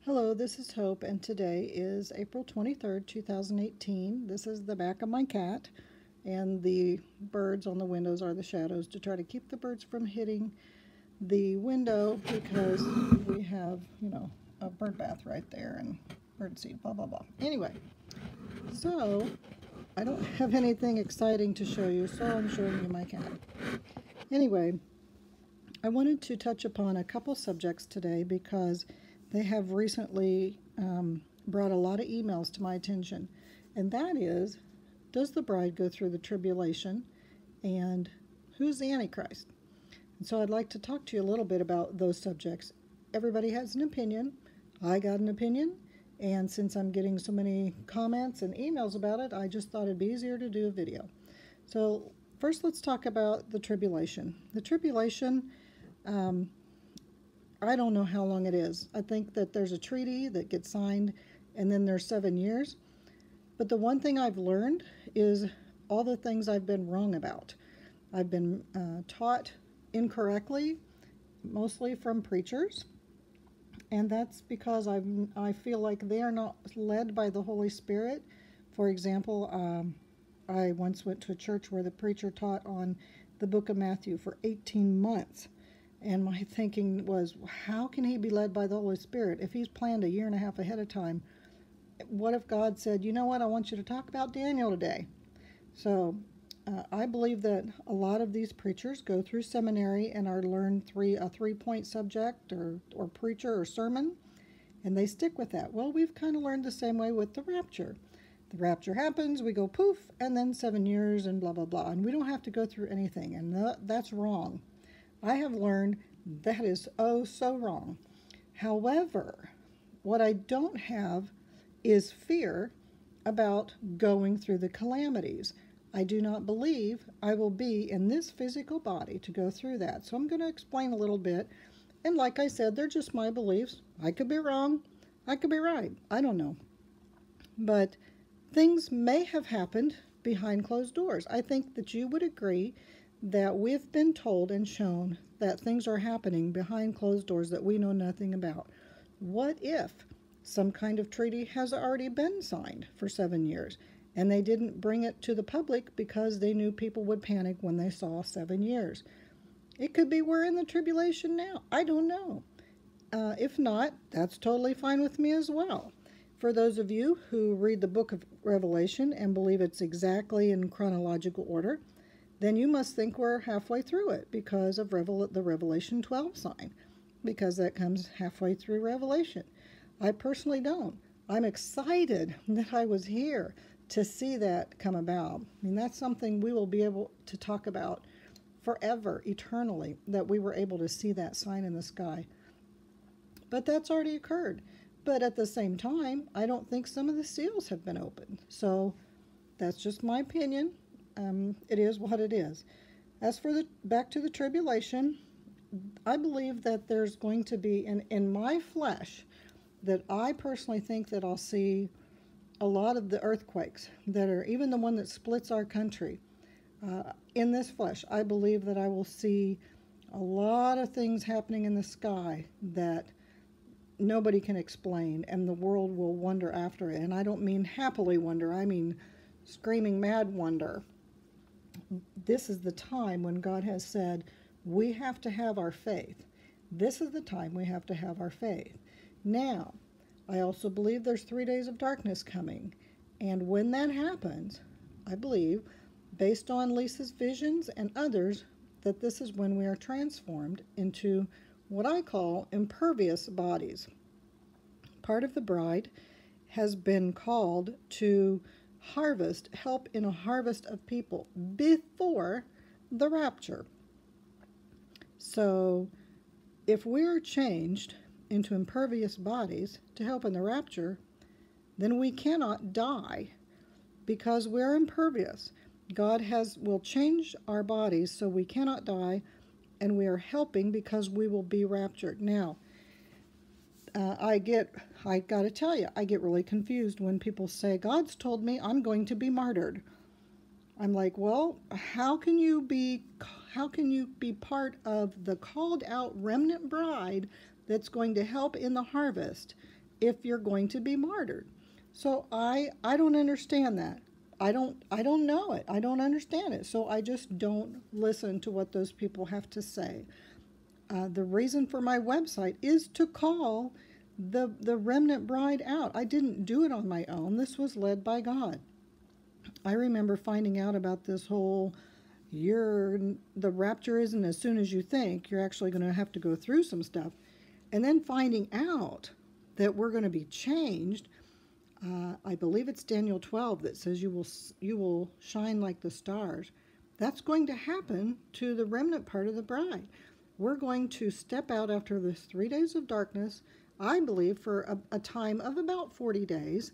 Hello, this is Hope, and today is April 23rd, 2018. This is the back of my cat, and the birds on the windows are the shadows to try to keep the birds from hitting the window because we have, a bird bath right there and bird seed, blah, blah, blah. Anyway, so I don't have anything exciting to show you, so I'm showing you my cat. Anyway, I wanted to touch upon a couple subjects today because they have recently brought a lot of emails to my attention, and that is, does the bride go through the tribulation, and who's the Antichrist? And so I'd like to talk to you a little bit about those subjects. Everybody has an opinion. I got an opinion, and since I'm getting so many comments and emails about it, I just thought it'd be easier to do a video. So first, let's talk about the tribulation. The tribulation, I don't know how long it is. I think that there's a treaty that gets signed, and then there's 7 years. But the one thing I've learned is all the things I've been wrong about. I've been taught incorrectly, mostly from preachers, and that's because I feel like they are not led by the Holy Spirit. For example, I once went to a church where the preacher taught on the book of Matthew for 18 months. And my thinking was, how can he be led by the Holy Spirit if he's planned a year and a half ahead of time? What if God said, you know what, I want you to talk about Daniel today? So I believe that a lot of these preachers go through seminary and are learned a three-point subject or preacher or sermon, and they stick with that. Well, we've kind of learned the same way with the rapture. The rapture happens, we go poof, and then 7 years and blah, blah, blah. And we don't have to go through anything, and that's wrong. I have learned that is so wrong. However, what I don't have is fear about going through the calamities. I do not believe I will be in this physical body to go through that. So I'm going to explain a little bit. And like I said, they're just my beliefs. I could be wrong. I could be right. I don't know. But things may have happened behind closed doors. I think that you would agree that we've been told and shown that things are happening behind closed doors that we know nothing about. What if some kind of treaty has already been signed for 7 years and they didn't bring it to the public because they knew people would panic when they saw 7 years? It could be we're in the tribulation now. I don't know. If not, that's totally fine with me as well. For those of you who read the book of Revelation and believe it's exactly in chronological order, then you must think we're halfway through it because of the Revelation 12 sign, because that comes halfway through Revelation. I personally don't. I'm excited that I was here to see that come about. I mean, that's something we will be able to talk about forever, eternally, that we were able to see that sign in the sky. But that's already occurred. But at the same time, I don't think some of the seals have been opened. So that's just my opinion. It is what it is. As for back to the tribulation, I believe that there's going to be, in my flesh, that I personally think that I'll see a lot of the earthquakes that are, even the one that splits our country. In this flesh, I believe that I will see a lot of things happening in the sky that nobody can explain, and the world will wonder after it. And I don't mean happily wonder, I mean screaming mad wonder. This is the time when God has said, we have to have our faith. This is the time we have to have our faith. Now, I also believe there's 3 days of darkness coming. And when that happens, I believe, based on Lisa's visions and others, that this is when we are transformed into what I call impervious bodies. Part of the bride has been called to help in a harvest of people before the rapture. So if we're changed into impervious bodies to help in the rapture, then we cannot die because we're impervious. God will change our bodies so we cannot die, and we are helping because we will be raptured. Now, I got to tell you, I get really confused when people say, God's told me I'm going to be martyred. I'm like, well, how can you be part of the called out remnant bride that's going to help in the harvest if you're going to be martyred. So I don't understand that. I don't know it. I don't understand it. So I just don't listen to what those people have to say. The reason for my website is to call the remnant bride out. I didn't do it on my own. This was led by God. I remember finding out about this whole the rapture isn't as soon as you think. You're actually going to have to go through some stuff. And then finding out that we're going to be changed. I believe it's Daniel 12 that says you will shine like the stars. That's going to happen to the remnant part of the bride. We're going to step out after the 3 days of darkness, I believe, for a time of about 40 days.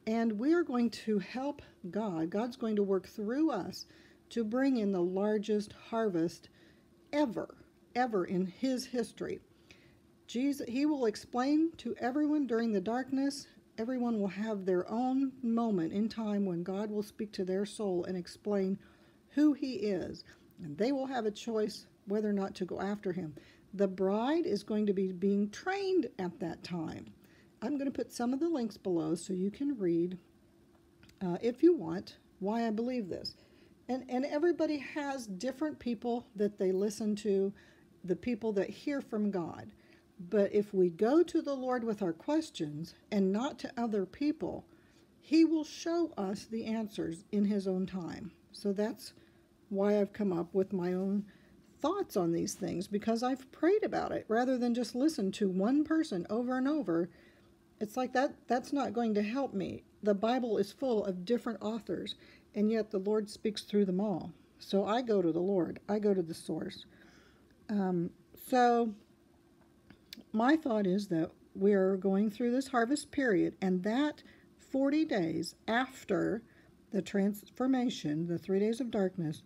And we are going to help God. God's going to work through us to bring in the largest harvest ever in his history. Jesus, he will explain to everyone during the darkness. Everyone will have their own moment in time when God will speak to their soul and explain who he is. And they will have a choice whether or not to go after him. The bride is going to be being trained at that time. I'm going to put some of the links below so you can read, if you want, why I believe this. And everybody has different people that they listen to, the people that hear from God. But if we go to the Lord with our questions and not to other people, he will show us the answers in his own time. So that's why I've come up with my own thoughts on these things, because I've prayed about it rather than just listen to one person over and over. It's like that's not going to help me. The Bible is full of different authors, and yet the Lord speaks through them all. So I go to the Lord. I go to the source. So my thought is that we're going through this harvest period, and that 40 days after the transformation, the 3 days of darkness,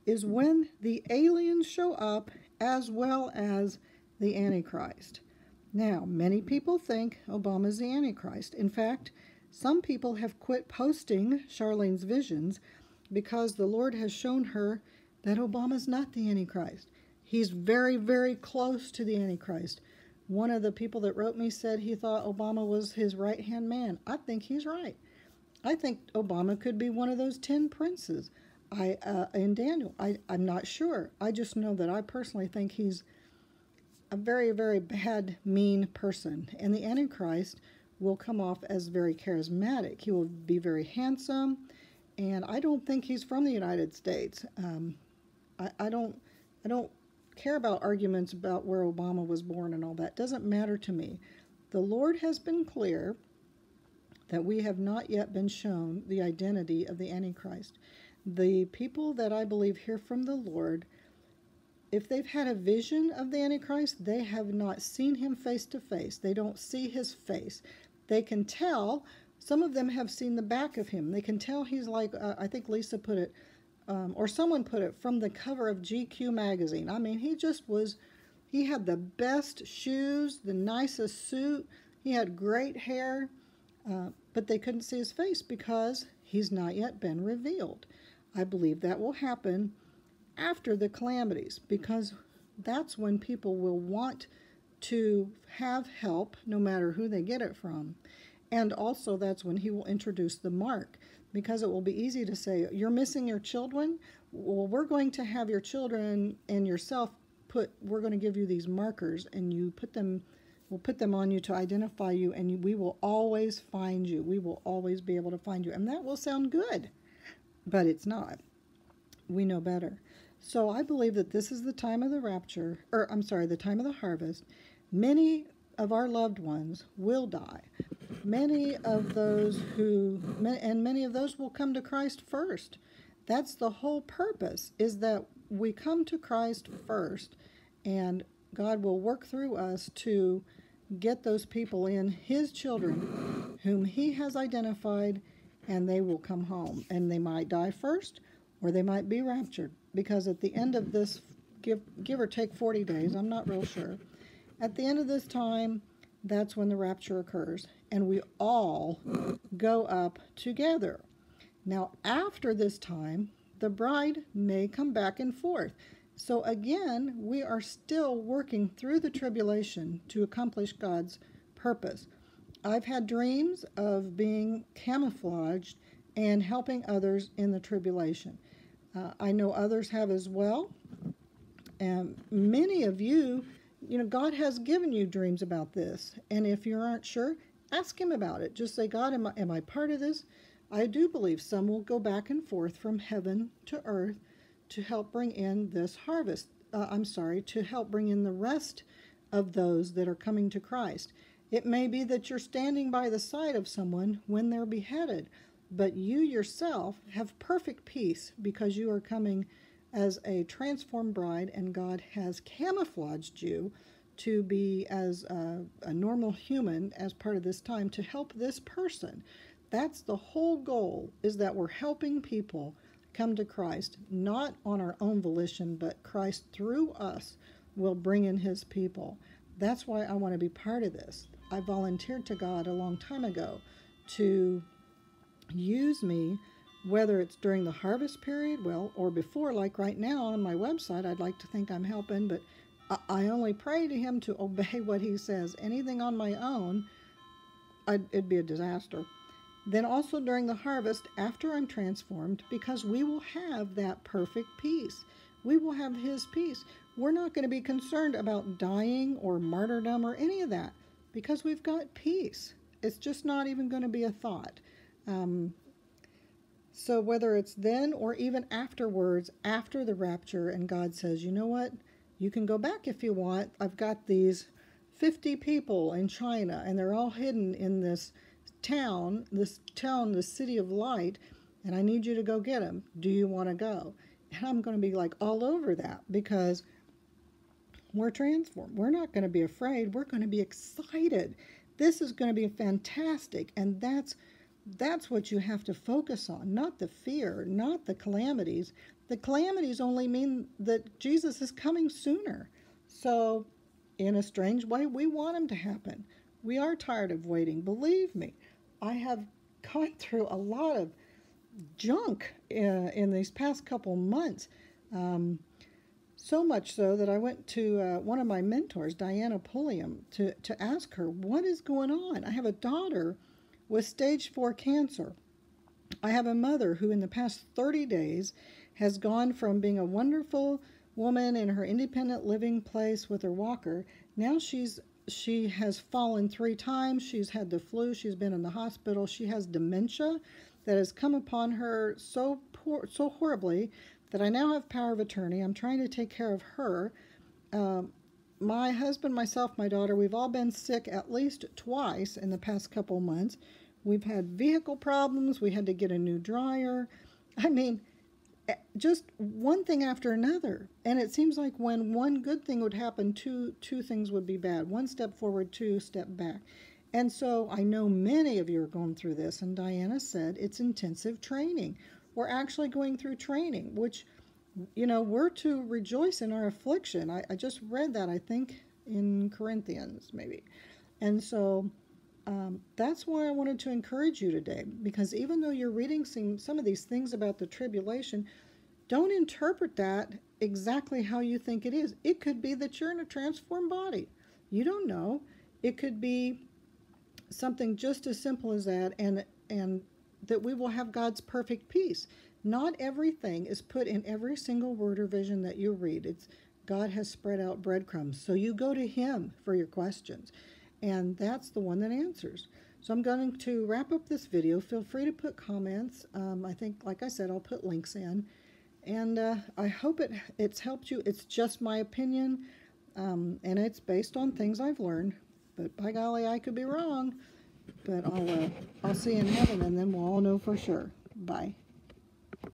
is when the aliens show up as well as the Antichrist. Now, many people think Obama's the Antichrist. In fact, some people have quit posting Sharlene's visions because the Lord has shown her that Obama's not the Antichrist. He's very, very close to the Antichrist. One of the people that wrote me said he thought Obama was his right-hand man. I think he's right. I think Obama could be one of those 10 princes in Daniel. I'm not sure. I just know that I personally think he's a very, very bad, mean person. And the Antichrist will come off as very charismatic. He will be very handsome. And I don't think he's from the United States. I don't care about arguments about where Obama was born and all that. Doesn't matter to me. The Lord has been clear that we have not yet been shown the identity of the Antichrist. The people that I believe hear from the Lord, if they've had a vision of the Antichrist, they have not seen him face to face. They don't see his face. They can tell. Some of them have seen the back of him. They can tell he's like, I think Lisa put it, or someone put it, from the cover of GQ magazine. I mean, he had the best shoes, the nicest suit. He had great hair, but they couldn't see his face because he's not yet been revealed. I believe that will happen after the calamities, because that's when people will want to have help no matter who they get it from. And also that's when he will introduce the mark, because it will be easy to say, you're missing your children? Well, we're going to have your children and yourself we're going to give you these markers, and we'll put them on you to identify you, and we will always find you. We will always be able to find you. And that will sound good, but it's not. We know better. So I believe that this is the time of the rapture, the time of the harvest. Many of our loved ones will die. Many of those will come to Christ first. That's the whole purpose, is that we come to Christ first, and God will work through us to get those people in, his children, whom he has identified, and they will come home. And they might die first, or they might be raptured, because at the end of this, give or take 40 days, I'm not real sure, at the end of this time, that's when the rapture occurs, and we all go up together. Now, after this time, the bride may come back and forth. So again, we are still working through the tribulation to accomplish God's purpose. I've had dreams of being camouflaged and helping others in the tribulation. I know others have as well. And many of you, God has given you dreams about this. And if you aren't sure, ask Him about it. Just say, God, am I part of this? I do believe some will go back and forth from heaven to earth to help bring in this harvest. To help bring in the rest of those that are coming to Christ. It may be that you're standing by the side of someone when they're beheaded, but you yourself have perfect peace because you are coming as a transformed bride, and God has camouflaged you to be as a normal human as part of this time to help this person. That's the whole goal, is that we're helping people come to Christ, not on our own volition, but Christ through us will bring in His people. That's why I want to be part of this. I volunteered to God a long time ago to use me, whether it's during the harvest period, or before, like right now on my website. I'd like to think I'm helping, but I only pray to Him to obey what He says. Anything on my own, it'd be a disaster. Then also during the harvest, after I'm transformed, because we will have that perfect peace. We will have His peace. We're not going to be concerned about dying or martyrdom or any of that because we've got peace. It's just not even going to be a thought. So whether it's then or even afterwards, after the rapture, and God says, you know what, you can go back if you want. I've got these 50 people in China, and they're all hidden in this town, the city of light, and I need you to go get them. Do you want to go? And I'm going to be like all over that because we're transformed. We're not going to be afraid. We're going to be excited. This is going to be fantastic, and that's what you have to focus on, not the fear, not the calamities. The calamities only mean that Jesus is coming sooner. So, in a strange way, we want Him to happen. We are tired of waiting. Believe me, I have gone through a lot of junk in these past couple months. So much so that I went to one of my mentors, Diana Pulliam, to ask her, what is going on? I have a daughter with stage 4 cancer. I have a mother who in the past 30 days has gone from being a wonderful woman in her independent living place with her walker. Now she has fallen 3 times. She's had the flu. She's been in the hospital. She has dementia that has come upon her so horribly that I now have power of attorney. I'm trying to take care of her. My husband, myself, my daughter, we've all been sick at least twice in the past couple months. We've had vehicle problems. We had to get a new dryer. I mean, just one thing after another. And it seems like when one good thing would happen, two things would be bad. One step forward, 2 step back. And so I know many of you are going through this. And Diana said it's intensive training. We're actually going through training, which, we're to rejoice in our affliction. I just read that, I think, in Corinthians, maybe. And so that's why I wanted to encourage you today, because even though you're reading some of these things about the tribulation, don't interpret that exactly how you think it is. It could be that you're in a transformed body. You don't know. It could be something just as simple as that, and that we will have God's perfect peace. Not everything is put in every single word or vision that you read. God has spread out breadcrumbs, so you go to Him for your questions. And that's the one that answers. So I'm going to wrap up this video. Feel free to put comments. I think, like I said, I'll put links in. And I hope it's helped you. It's just my opinion, and it's based on things I've learned. But by golly, I could be wrong. But I'll see you in heaven, and then we'll all know for sure. Bye.